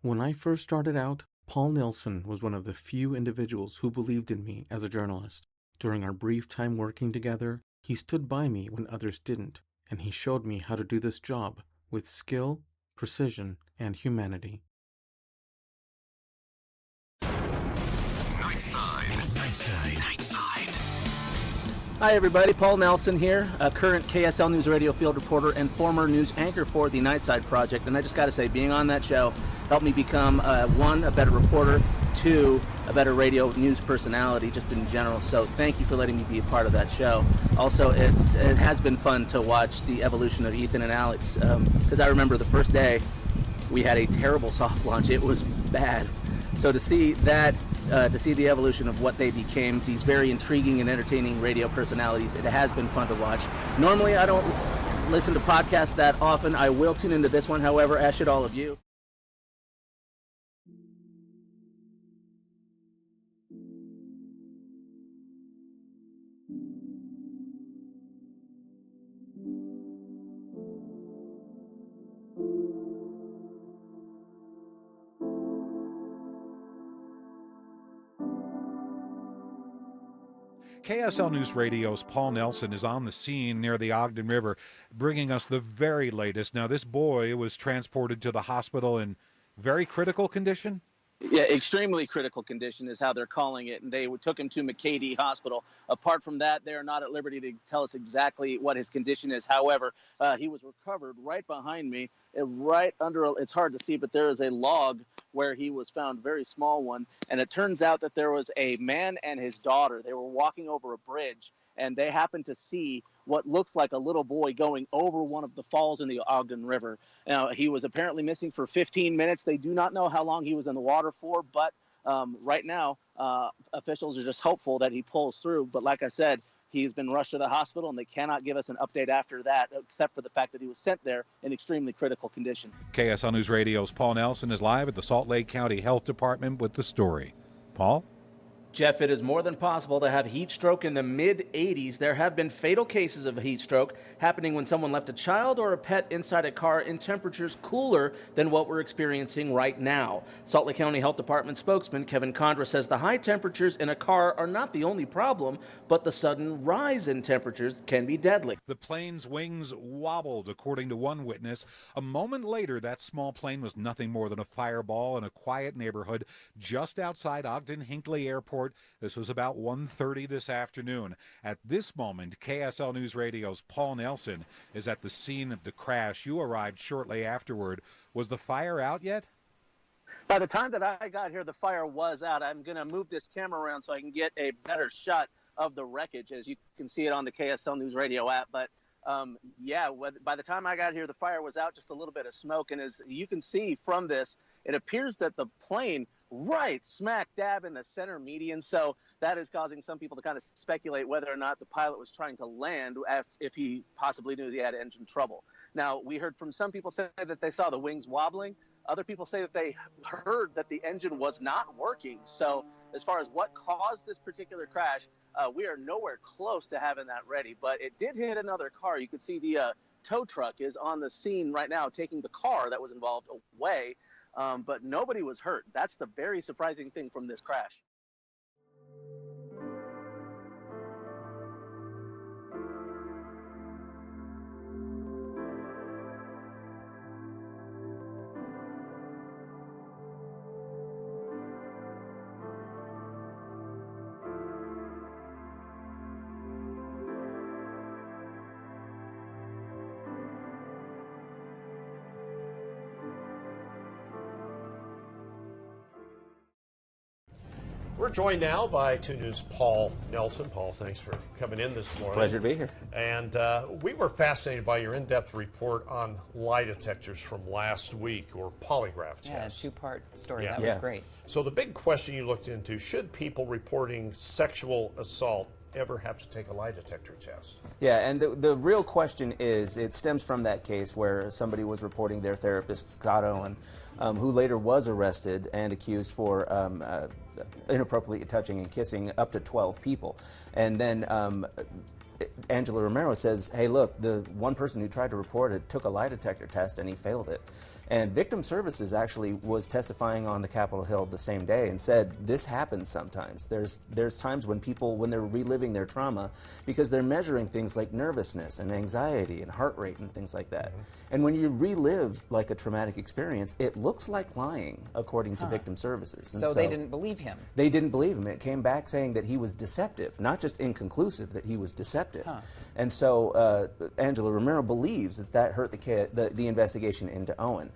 When I first started out, Paul Nelson was one of the few individuals who believed in me as a journalist. During our brief time working together, he stood by me when others didn't, and he showed me how to do this job with skill, precision, and humanity. Nightside. Hi everybody, Paul Nelson here, a current KSL News Radio field reporter and former news anchor for the Nightside Project. And I just got to say, being on that show helped me become, one, a better reporter, two, a better radio news personality just in general. So thank you for letting me be a part of that show. Also, it has been fun to watch the evolution of Ethan and Alex, because I remember the first day we had a terrible soft launch. It was bad. So to see that, to see the evolution of what they became, these very intriguing and entertaining radio personalities, it has been fun to watch. Normally, I don't listen to podcasts that often. I will tune into this one, however, as should all of you. KSL News Radio's Paul Nelson is on the scene near the Ogden River, bringing us the very latest. Now, this boy was transported to the hospital in very critical condition? Yeah, extremely critical condition is how they're calling it, and they took him to McCady Hospital. Apart from that, they're not at liberty to tell us exactly what his condition is. However, he was recovered right behind me, right under, it's hard to see, but there is a log where he was found, very small one, and it turns out that there was a man and his daughter. They were walking over a bridge, and they happened to see what looks like a little boy going over one of the falls in the Ogden River. Now, he was apparently missing for 15 minutes. They do not know how long he was in the water for, but right now, officials are just hopeful that he pulls through. But like I said, he's been rushed to the hospital, and they cannot give us an update after that, except for the fact that he was sent there in extremely critical condition. KSL News Radio's Paul Nelson is live at the Salt Lake County Health Department with the story. Paul? Jeff, it is more than possible to have heat stroke in the mid-80s. There have been fatal cases of heat stroke happening when someone left a child or a pet inside a car in temperatures cooler than what we're experiencing right now. Salt Lake County Health Department spokesman Kevin Condra says the high temperatures in a car are not the only problem, but the sudden rise in temperatures can be deadly. The plane's wings wobbled, according to one witness. A moment later, that small plane was nothing more than a fireball in a quiet neighborhood just outside Ogden-Hinckley Airport. This was about 1:30 this afternoon. At this moment, KSL News Radio's Paul Nelson is at the scene of the crash. You arrived shortly afterward. Was the fire out yet? By the time that I got here, the fire was out. I'm going to move this camera around so I can get a better shot of the wreckage, as you can see it on the KSL News Radio app. But yeah, by the time I got here, the fire was out, just a little bit of smoke. And as you can see from this, it appears that the plane right smack dab in the center median. So that is causing some people to kind of speculate whether or not the pilot was trying to land if he possibly knew he had engine trouble. Now, we heard from some people say that they saw the wings wobbling. Other people say that they heard that the engine was not working. So as far as what caused this particular crash, we are nowhere close to having that ready. But it did hit another car. You could see the tow truck is on the scene right now, taking the car that was involved away. But nobody was hurt. That's the very surprising thing from this crash. We're joined now by 2 News' Paul Nelson. Paul, thanks for coming in this morning. Pleasure to be here. And we were fascinated by your in-depth report on lie detectors from last week, or polygraph tests. Yeah, 2-part story. Yeah. That was great. So the big question you looked into, should people reporting sexual assault ever have to take a lie detector test? Yeah, and the real question is, it stems from that case where somebody was reporting their therapist, Scott Owen, who later was arrested and accused for inappropriately touching and kissing up to 12 people. And then Angela Romero says, hey, look, the one person who tried to report it took a lie detector test and he failed it. And Victim Services actually was testifying on the Capitol Hill the same day and said this happens sometimes. There's times when people, when they're reliving their trauma, because they're measuring things like nervousness and anxiety and heart rate and things like that. And when you relive like a traumatic experience, it looks like lying, according to Victim Services. And so they didn't believe him. They didn't believe him. It came back saying that he was deceptive, not just inconclusive, that he was deceptive. And so Angela Romero believes that that hurt the investigation into Owen.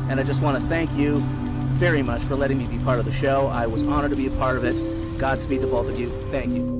And I just want to thank you very much for letting me be part of the show. I was honored to be a part of it. Godspeed to both of you. Thank you.